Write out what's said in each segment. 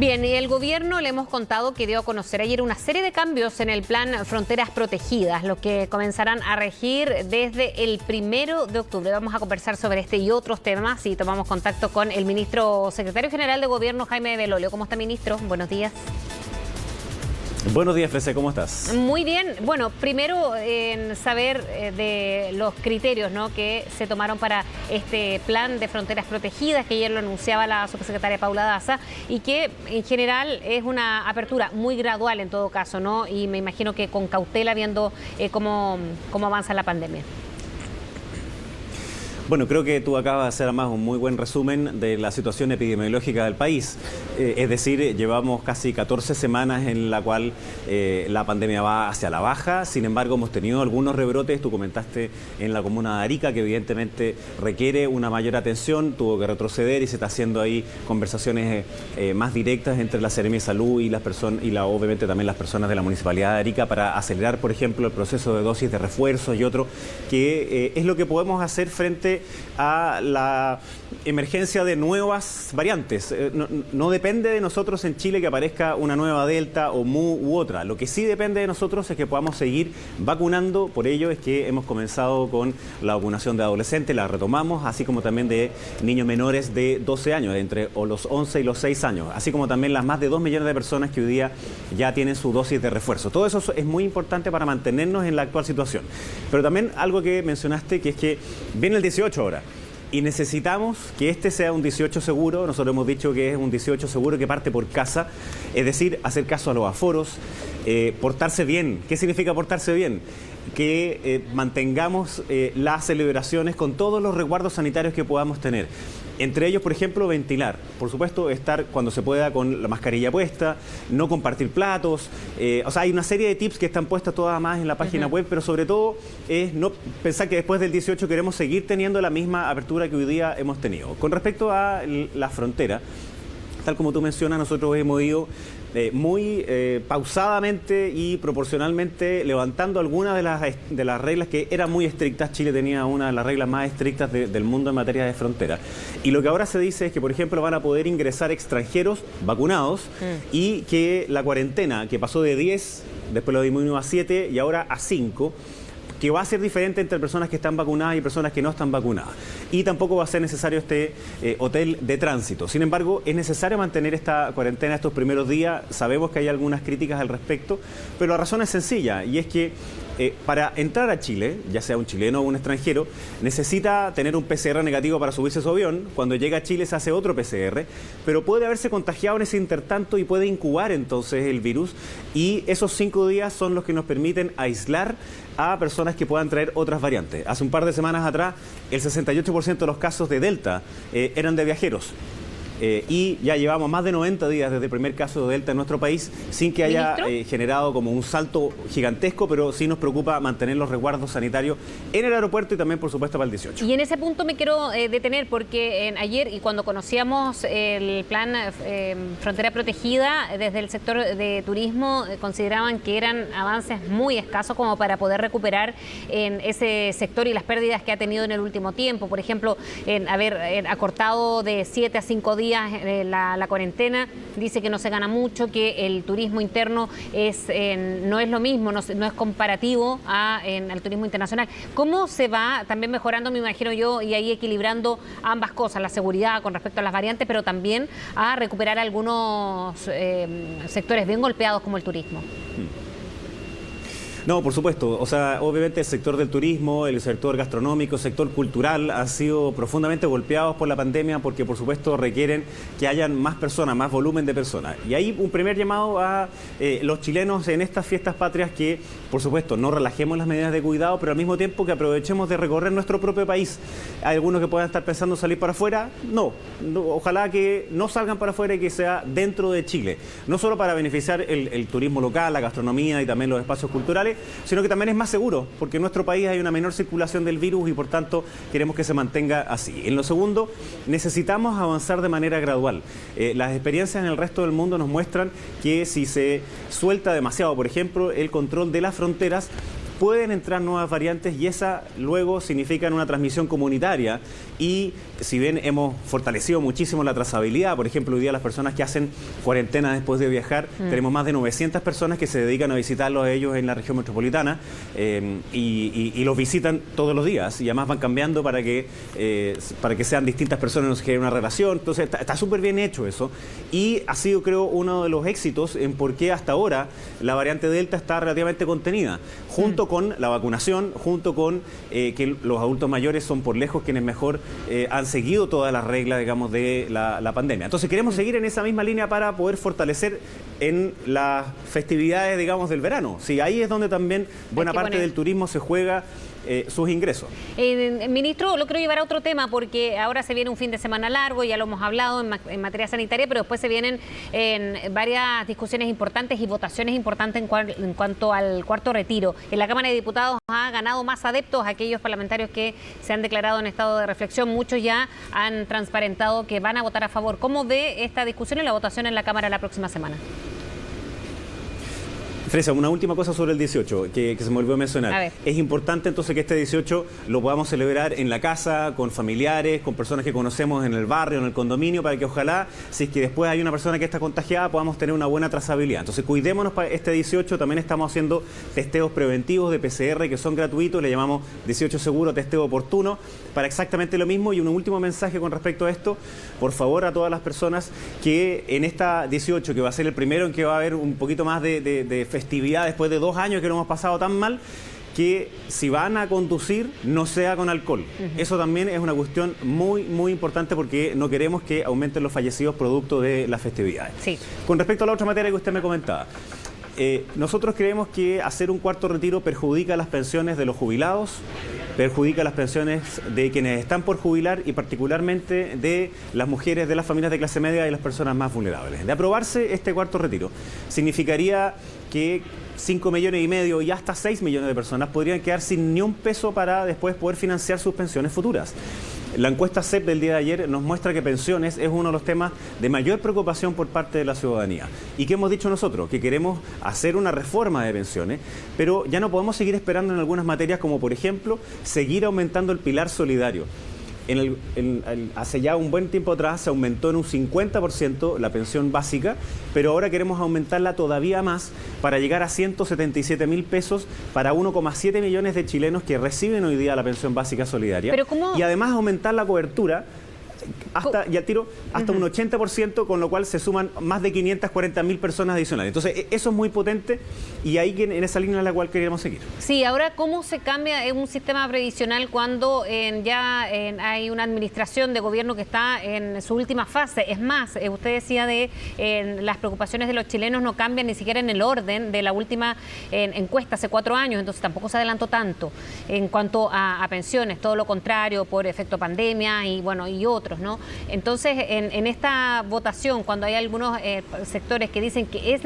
Bien, y el gobierno le hemos contado que dio a conocer ayer una serie de cambios en el plan Fronteras Protegidas, los que comenzarán a regir desde el 1 de octubre. Vamos a conversar sobre este y otros temas y tomamos contacto con el ministro secretario general de Gobierno, Jaime Belolio. ¿Cómo está, ministro? Buenos días. Buenos días, Frecia, ¿cómo estás? Muy bien. Bueno, primero en saber de los criterios, ¿no?, que se tomaron para este plan de fronteras protegidas, que ayer lo anunciaba la subsecretaria Paula Daza, y que en general es una apertura muy gradual en todo caso, ¿no? Y me imagino que con cautela viendo cómo avanza la pandemia. Bueno, creo que tú acabas de hacer además un muy buen resumen de la situación epidemiológica del país. Es decir, llevamos casi 14 semanas en la cual la pandemia va hacia la baja. Sin embargo, hemos tenido algunos rebrotes. Tú comentaste en la comuna de Arica, que evidentemente requiere una mayor atención. Tuvo que retroceder y se está haciendo ahí conversaciones más directas entre la Seremi de Salud y las personas, y obviamente también las personas de la Municipalidad de Arica, para acelerar, por ejemplo, el proceso de dosis de refuerzo y otro, que es lo que podemos hacer frente a la emergencia de nuevas variantes. No depende de nosotros en Chile que aparezca una nueva Delta o Mu u otra. Lo que sí depende de nosotros es que podamos seguir vacunando. Por ello es que hemos comenzado con la vacunación de adolescentes, la retomamos, así como también de niños menores de 12 años, entre los 11 y los 6 años, así como también las más de 2 millones de personas que hoy día ya tienen su dosis de refuerzo. Todo eso es muy importante para mantenernos en la actual situación. Pero también algo que mencionaste, que es que viene el 18 ahora. Y necesitamos que este sea un 18 seguro. Nosotros hemos dicho que es un 18 seguro que parte por casa, es decir, hacer caso a los aforos, portarse bien. ¿Qué significa portarse bien? Que mantengamos las celebraciones con todos los resguardos sanitarios que podamos tener. Entre ellos, por ejemplo, ventilar. Por supuesto, estar cuando se pueda con la mascarilla puesta, no compartir platos. O sea, hay una serie de tips que están puestas todas más en la página web, pero sobre todo es no pensar que después del 18 queremos seguir teniendo la misma apertura que hoy día hemos tenido. Con respecto a la frontera, tal como tú mencionas, nosotros hemos ido muy pausadamente y proporcionalmente levantando algunas de las reglas que eran muy estrictas. Chile tenía una de las reglas más estrictas del mundo en materia de frontera. Y lo que ahora se dice es que, por ejemplo, van a poder ingresar extranjeros vacunados y que la cuarentena, que pasó de 10, después lo disminuyó a 7 y ahora a 5, que va a ser diferente entre personas que están vacunadas y personas que no están vacunadas. Y tampoco va a ser necesario este hotel de tránsito. Sin embargo, es necesario mantener esta cuarentena estos primeros días. Sabemos que hay algunas críticas al respecto, pero la razón es sencilla, y es que para entrar a Chile, ya sea un chileno o un extranjero, necesita tener un PCR negativo para subirse a su avión. Cuando llega a Chile se hace otro PCR, pero puede haberse contagiado en ese intertanto y puede incubar entonces el virus, y esos 5 días son los que nos permiten aislar a personas que puedan traer otras variantes. Hace un par de semanas atrás, el 68% de los casos de Delta eran de viajeros. Y ya llevamos más de 90 días desde el primer caso de Delta en nuestro país sin que haya generado como un salto gigantesco, pero sí nos preocupa mantener los resguardos sanitarios en el aeropuerto y también, por supuesto, para el 18. Y en ese punto me quiero detener porque ayer, y cuando conocíamos el plan Frontera Protegida, desde el sector de turismo consideraban que eran avances muy escasos como para poder recuperar en ese sector y las pérdidas que ha tenido en el último tiempo. Por ejemplo, en haber acortado de 7 a 5 días la cuarentena. Dice que no se gana mucho, que el turismo interno no es lo mismo, no es comparativo al turismo internacional. ¿Cómo se va también mejorando, me imagino yo, y ahí equilibrando ambas cosas, la seguridad con respecto a las variantes, pero también a recuperar algunos sectores bien golpeados como el turismo? No, por supuesto. O sea, obviamente el sector del turismo, el sector gastronómico, el sector cultural han sido profundamente golpeados por la pandemia porque, por supuesto, requieren que hayan más personas, más volumen de personas. Y ahí un primer llamado a los chilenos en estas fiestas patrias que, por supuesto, no relajemos las medidas de cuidado, pero al mismo tiempo que aprovechemos de recorrer nuestro propio país. Hay algunos que puedan estar pensando salir para afuera. No, ojalá que no salgan para afuera y que sea dentro de Chile. No solo para beneficiar el turismo local, la gastronomía y también los espacios culturales, sino que también es más seguro, porque en nuestro país hay una menor circulación del virus y por tanto queremos que se mantenga así. En lo segundo, necesitamos avanzar de manera gradual. Las experiencias en el resto del mundo nos muestran que si se suelta demasiado, por ejemplo, el control de las fronteras, pueden entrar nuevas variantes y esa luego significa una transmisión comunitaria. Y si bien hemos fortalecido muchísimo la trazabilidad, por ejemplo, hoy día las personas que hacen cuarentena después de viajar, tenemos más de 900 personas que se dedican a visitarlos a ellos en la región metropolitana y los visitan todos los días y además van cambiando para que sean distintas personas, no se genere una relación. Entonces está súper bien hecho eso y ha sido, creo, uno de los éxitos en por qué hasta ahora la variante Delta está relativamente contenida, junto con la vacunación, junto con que los adultos mayores son por lejos quienes mejor han seguido todas las reglas, digamos, de la pandemia. Entonces queremos seguir en esa misma línea para poder fortalecer en las festividades, digamos, del verano. Sí, ahí es donde también buena parte del turismo se juega sus ingresos. Ministro, lo quiero llevar a otro tema porque ahora se viene un fin de semana largo, ya lo hemos hablado en materia sanitaria, pero después se vienen varias discusiones importantes y votaciones importantes en cuanto al cuarto retiro. En la Cámara de Diputados ha ganado más adeptos aquellos parlamentarios que se han declarado en estado de reflexión. Muchos ya han transparentado que van a votar a favor. ¿Cómo ve esta discusión y la votación en la Cámara la próxima semana? Fresa, una última cosa sobre el 18 que se me olvidó mencionar. Es importante entonces que este 18 lo podamos celebrar en la casa, con familiares, con personas que conocemos en el barrio, en el condominio, para que ojalá, si es que después hay una persona que está contagiada, podamos tener una buena trazabilidad. Entonces cuidémonos para este 18, también estamos haciendo testeos preventivos de PCR que son gratuitos, le llamamos 18 seguro, testeo oportuno, para exactamente lo mismo. Y un último mensaje con respecto a esto, por favor a todas las personas que en esta 18, que va a ser el primero en que va a haber un poquito más de festividad después de 2 años que lo hemos pasado tan mal, que si van a conducir no sea con alcohol. Eso también es una cuestión muy, muy importante porque no queremos que aumenten los fallecidos producto de las festividades. Sí. Con respecto a la otra materia que usted me comentaba, nosotros creemos que hacer un cuarto retiro perjudica las pensiones de los jubilados, perjudica las pensiones de quienes están por jubilar y particularmente de las mujeres, de las familias de clase media y las personas más vulnerables. De aprobarse este cuarto retiro, significaría que 5,5 millones y hasta 6 millones de personas podrían quedar sin ni un peso para después poder financiar sus pensiones futuras. La encuesta CEP del día de ayer nos muestra que pensiones es uno de los temas de mayor preocupación por parte de la ciudadanía. ¿Y qué hemos dicho nosotros? Que queremos hacer una reforma de pensiones, pero ya no podemos seguir esperando en algunas materias como, por ejemplo, seguir aumentando el pilar solidario. Hace ya un buen tiempo atrás se aumentó en un 50% la pensión básica, pero ahora queremos aumentarla todavía más para llegar a 177.000 pesos para 1,7 millones de chilenos que reciben hoy día la pensión básica solidaria. Y además aumentar la cobertura hasta un 80%, con lo cual se suman más de 540.000 personas adicionales. Entonces, eso es muy potente y ahí en esa línea en la cual queremos seguir. Sí, ahora, ¿cómo se cambia un sistema previsional cuando hay una administración de gobierno que está en su última fase? Es más, usted decía las preocupaciones de los chilenos no cambian ni siquiera en el orden de la última encuesta hace 4 años, entonces tampoco se adelantó tanto en cuanto a pensiones, todo lo contrario, por efecto pandemia y otros, ¿no? Entonces, en esta votación, cuando hay algunos sectores que dicen que es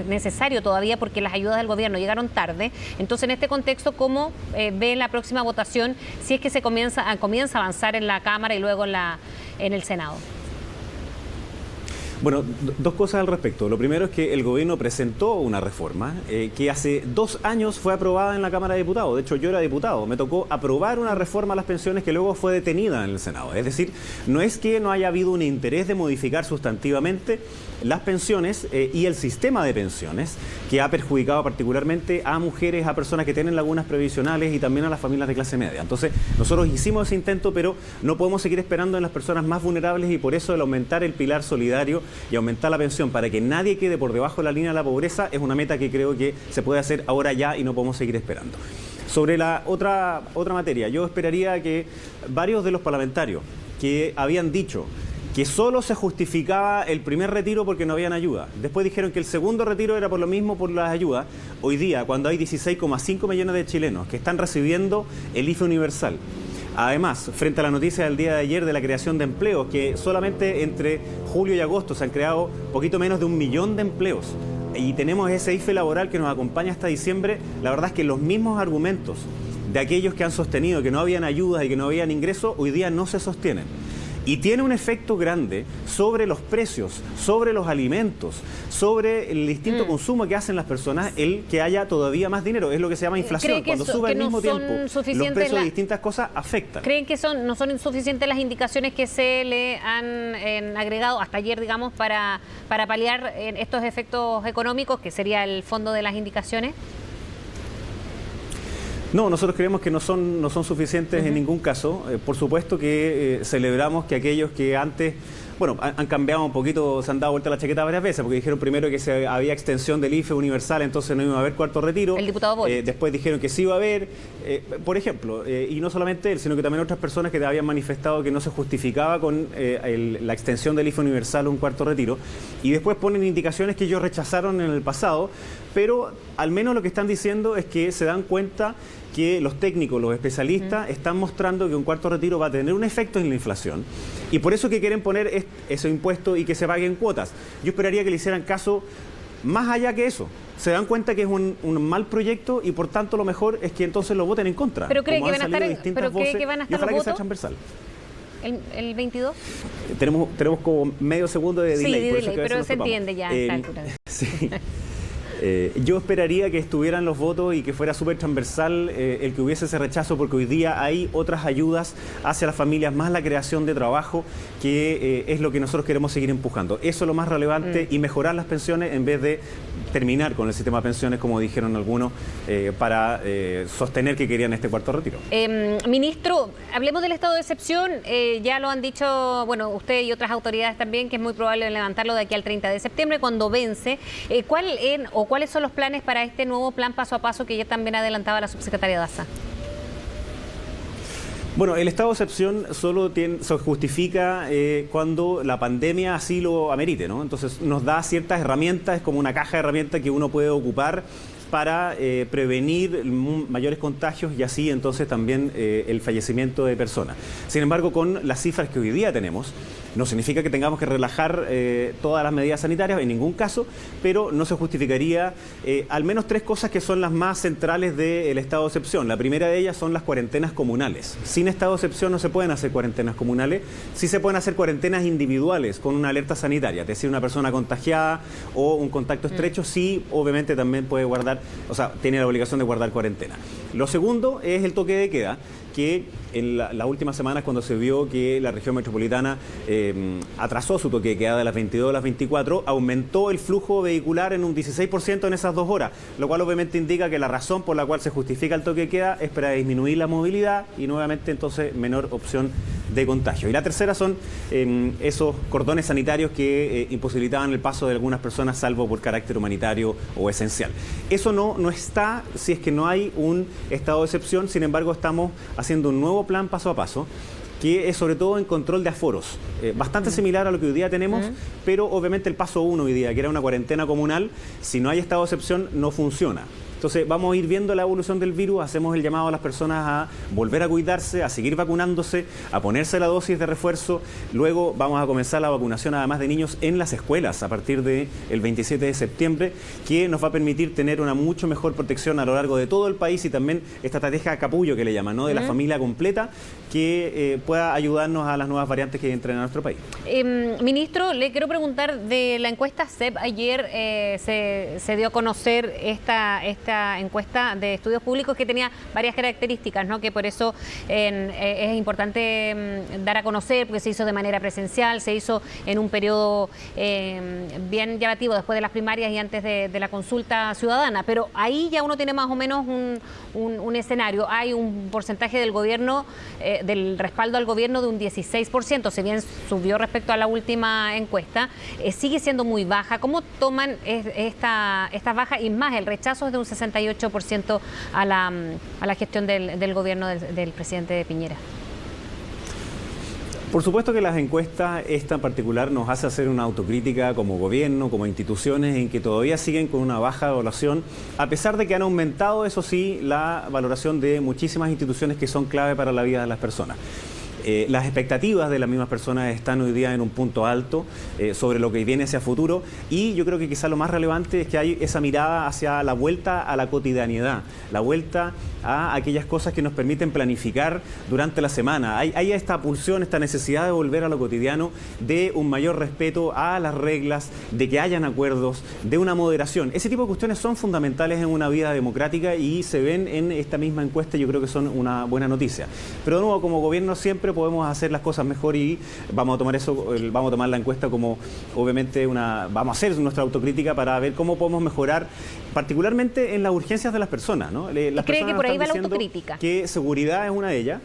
necesario todavía porque las ayudas del gobierno llegaron tarde, entonces en este contexto, ¿cómo ve la próxima votación si es que se comienza a avanzar en la Cámara y luego en el Senado? Bueno, 2 cosas al respecto. Lo primero es que el gobierno presentó una reforma que hace 2 años fue aprobada en la Cámara de Diputados. De hecho, yo era diputado. Me tocó aprobar una reforma a las pensiones que luego fue detenida en el Senado. Es decir, no es que no haya habido un interés de modificar sustantivamente las pensiones y el sistema de pensiones, que ha perjudicado particularmente a mujeres, a personas que tienen lagunas previsionales y también a las familias de clase media. Entonces, nosotros hicimos ese intento, pero no podemos seguir esperando en las personas más vulnerables y por eso el aumentar el pilar solidario y aumentar la pensión para que nadie quede por debajo de la línea de la pobreza es una meta que creo que se puede hacer ahora ya y no podemos seguir esperando. Sobre la otra materia, yo esperaría que varios de los parlamentarios que habían dicho que solo se justificaba el primer retiro porque no habían ayuda, después dijeron que el segundo retiro era por lo mismo, por las ayudas, hoy día cuando hay 16,5 millones de chilenos que están recibiendo el IFE universal. Además, frente a la noticia del día de ayer de la creación de empleos, que solamente entre julio y agosto se han creado poquito menos de 1 millón de empleos, y tenemos ese IFE laboral que nos acompaña hasta diciembre, la verdad es que los mismos argumentos de aquellos que han sostenido que no habían ayudas y que no habían ingresos, hoy día no se sostienen. Y tiene un efecto grande sobre los precios, sobre los alimentos, sobre el distinto consumo que hacen las personas, el que haya todavía más dinero. Es lo que se llama inflación. Cuando sube al mismo tiempo, los precios de distintas cosas afectan. ¿Creen que no son insuficientes las indicaciones que se le han agregado hasta ayer, digamos, para paliar estos efectos económicos, que sería el fondo de las indicaciones? No, nosotros creemos que no son suficientes en ningún caso. Por supuesto que celebramos que aquellos que antes, bueno, han cambiado un poquito, se han dado vuelta la chaqueta varias veces, porque dijeron primero que había extensión del IFE universal, entonces no iba a haber cuarto retiro. El diputado Boric. Después dijeron que sí iba a haber, por ejemplo, y no solamente él, sino que también otras personas que habían manifestado que no se justificaba con la extensión del IFE universal un cuarto retiro, y después ponen indicaciones que ellos rechazaron en el pasado, pero al menos lo que están diciendo es que se dan cuenta que los técnicos, los especialistas, están mostrando que un cuarto retiro va a tener un efecto en la inflación, y por eso que quieren poner ese impuesto y que se paguen cuotas. Yo esperaría que le hicieran caso más allá que eso. Se dan cuenta que es un mal proyecto y por tanto lo mejor es que entonces lo voten en contra. ¿Pero cree que van a estar los votos? Que sea transversal. ¿El 22? Tenemos como medio segundo de delay. Sí, de delay, pero se entiende ya a esta altura. Sí. Yo esperaría que estuvieran los votos y que fuera súper transversal el que hubiese ese rechazo, porque hoy día hay otras ayudas hacia las familias, más la creación de trabajo, que es lo que nosotros queremos seguir empujando. Eso es lo más relevante, y mejorar las pensiones en vez de terminar con el sistema de pensiones, como dijeron algunos, para sostener que querían este cuarto retiro. Ministro, hablemos del estado de excepción. Ya lo han dicho, bueno, usted y otras autoridades también, que es muy probable levantarlo de aquí al 30 de septiembre, cuando vence. ¿Cuáles son los planes para este nuevo plan paso a paso que ya también adelantaba la subsecretaria Daza? Bueno, el estado de excepción solo se justifica cuando la pandemia así lo amerite, ¿no? Entonces nos da ciertas herramientas, es como una caja de herramientas que uno puede ocupar para prevenir mayores contagios y así entonces también el fallecimiento de personas. Sin embargo, con las cifras que hoy día tenemos, no significa que tengamos que relajar todas las medidas sanitarias, en ningún caso, pero no se justificaría al menos tres cosas que son las más centrales del estado de excepción. La primera de ellas son las cuarentenas comunales. Sin estado de excepción no se pueden hacer cuarentenas comunales, sí se pueden hacer cuarentenas individuales con una alerta sanitaria, es decir, una persona contagiada o un contacto estrecho, sí, obviamente también puede guardar, o sea, tiene la obligación de guardar cuarentena. Lo segundo es el toque de queda, que en las últimas semanas, cuando se vio que la región metropolitana atrasó su toque de queda de las 22 a las 24, aumentó el flujo vehicular en un 16% en esas 2 horas, lo cual obviamente indica que la razón por la cual se justifica el toque de queda es para disminuir la movilidad y nuevamente entonces menor opción de contagio. Y la tercera son esos cordones sanitarios que imposibilitaban el paso de algunas personas, salvo por carácter humanitario o esencial. Eso no está si es que no hay un estado de excepción. Sin embargo, estamos haciendo un nuevo plan paso a paso, que es sobre todo en control de aforos, bastante similar a lo que hoy día tenemos, pero obviamente el paso 1 hoy día, que era una cuarentena comunal, si no hay estado de excepción no funciona. Entonces vamos a ir viendo la evolución del virus, hacemos el llamado a las personas a volver a cuidarse, a seguir vacunándose, a ponerse la dosis de refuerzo. Luego vamos a comenzar la vacunación además de niños en las escuelas a partir del 27 de septiembre, que nos va a permitir tener una mucho mejor protección a lo largo de todo el país y también esta estrategia capullo que le llaman, ¿no? De la familia completa, que pueda ayudarnos a las nuevas variantes que entren a nuestro país. Ministro, le quiero preguntar de la encuesta CEP. Ayer se dio a conocer esta encuesta de estudios públicos que tenía varias características, ¿no? Que por eso es importante dar a conocer, porque se hizo de manera presencial, se hizo en un periodo bien llamativo después de las primarias y antes de la consulta ciudadana, pero ahí ya uno tiene más o menos un escenario. Hay un porcentaje del gobierno, del respaldo al gobierno de un 16%, si bien subió respecto a la última encuesta, sigue siendo muy baja. ¿Cómo toman esta baja? Y más, el rechazo es de un 68% a la gestión del gobierno del presidente Piñera. Por supuesto que las encuestas, esta en particular, nos hace hacer una autocrítica como gobierno, como instituciones, en que todavía siguen con una baja evaluación, a pesar de que han aumentado, eso sí, la valoración de muchísimas instituciones que son clave para la vida de las personas. Las expectativas de las mismas personas están hoy día en un punto alto sobre lo que viene hacia futuro, y yo creo que quizás lo más relevante es que hay esa mirada hacia la vuelta a la cotidianidad, la vuelta a aquellas cosas que nos permiten planificar durante la semana. Hay esta pulsión, esta necesidad de volver a lo cotidiano, de un mayor respeto a las reglas, de que hayan acuerdos, de una moderación. Ese tipo de cuestiones son fundamentales en una vida democrática y se ven en esta misma encuesta. Yo creo que son una buena noticia. Pero de nuevo, como gobierno siempre podemos hacer las cosas mejor y vamos a tomar la encuesta como obviamente vamos a hacer nuestra autocrítica para ver cómo podemos mejorar, particularmente en las urgencias de las personas, ¿no? Las ¿Cree que por ahí va la diciendo autocrítica? Que seguridad es una de ellas.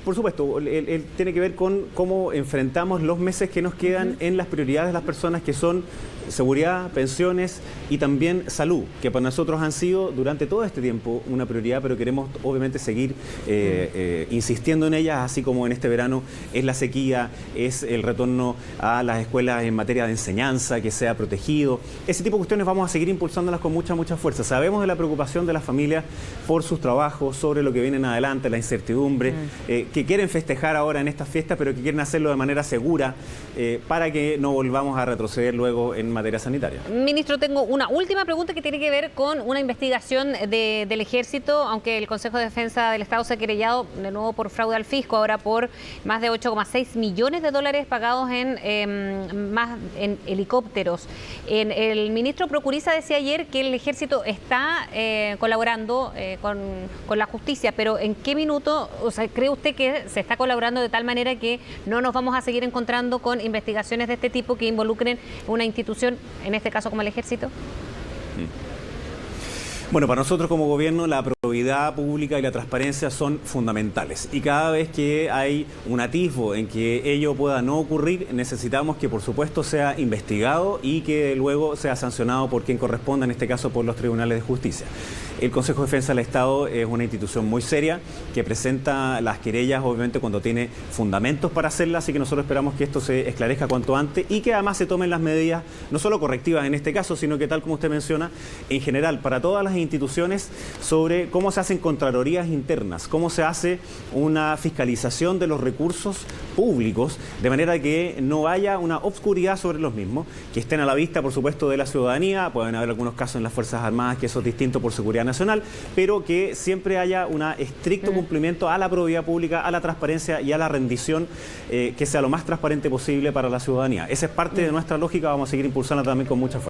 Por supuesto, él tiene que ver con cómo enfrentamos los meses que nos quedan en las prioridades de las personas, que son seguridad, pensiones y también salud, que para nosotros han sido durante todo este tiempo una prioridad, pero queremos obviamente seguir insistiendo en ellas, así como en este verano es la sequía, es el retorno a las escuelas en materia de enseñanza, que sea protegido. Ese tipo de cuestiones vamos a seguir impulsándolas con mucha fuerza. Sabemos de la preocupación de las familias por sus trabajos, sobre lo que viene en adelante, la incertidumbre, que quieren festejar ahora en estas fiestas, pero que quieren hacerlo de manera segura para que no volvamos a retroceder luego en materia sanitaria. Ministro, tengo una última pregunta que tiene que ver con una investigación del Ejército, aunque el Consejo de Defensa del Estado se ha querellado de nuevo por fraude al fisco, ahora por más de 8,6 millones de dólares pagados en helicópteros. El ministro Procuriza decía ayer que el Ejército está colaborando con la justicia, pero ¿en qué minuto, o sea, cree usted que se está colaborando de tal manera que no nos vamos a seguir encontrando con investigaciones de este tipo que involucren una institución, en este caso como el Ejército? Bueno, para nosotros como gobierno la probidad pública y la transparencia son fundamentales, y cada vez que hay un atisbo en que ello pueda no ocurrir, necesitamos que por supuesto sea investigado y que luego sea sancionado por quien corresponda, en este caso por los tribunales de justicia. El Consejo de Defensa del Estado es una institución muy seria que presenta las querellas obviamente cuando tiene fundamentos para hacerlas, así que nosotros esperamos que esto se esclarezca cuanto antes y que además se tomen las medidas no solo correctivas en este caso, sino que tal como usted menciona, en general para todas las instituciones, sobre cómo se hacen contralorías internas, cómo se hace una fiscalización de los recursos públicos, de manera que no haya una obscuridad sobre los mismos, que estén a la vista por supuesto de la ciudadanía. Pueden haber algunos casos en las Fuerzas Armadas que eso es distinto por seguridad nacional, pero que siempre haya un estricto cumplimiento a la probidad pública, a la transparencia y a la rendición, que sea lo más transparente posible para la ciudadanía. Esa es parte de nuestra lógica, vamos a seguir impulsando también con mucha fuerza.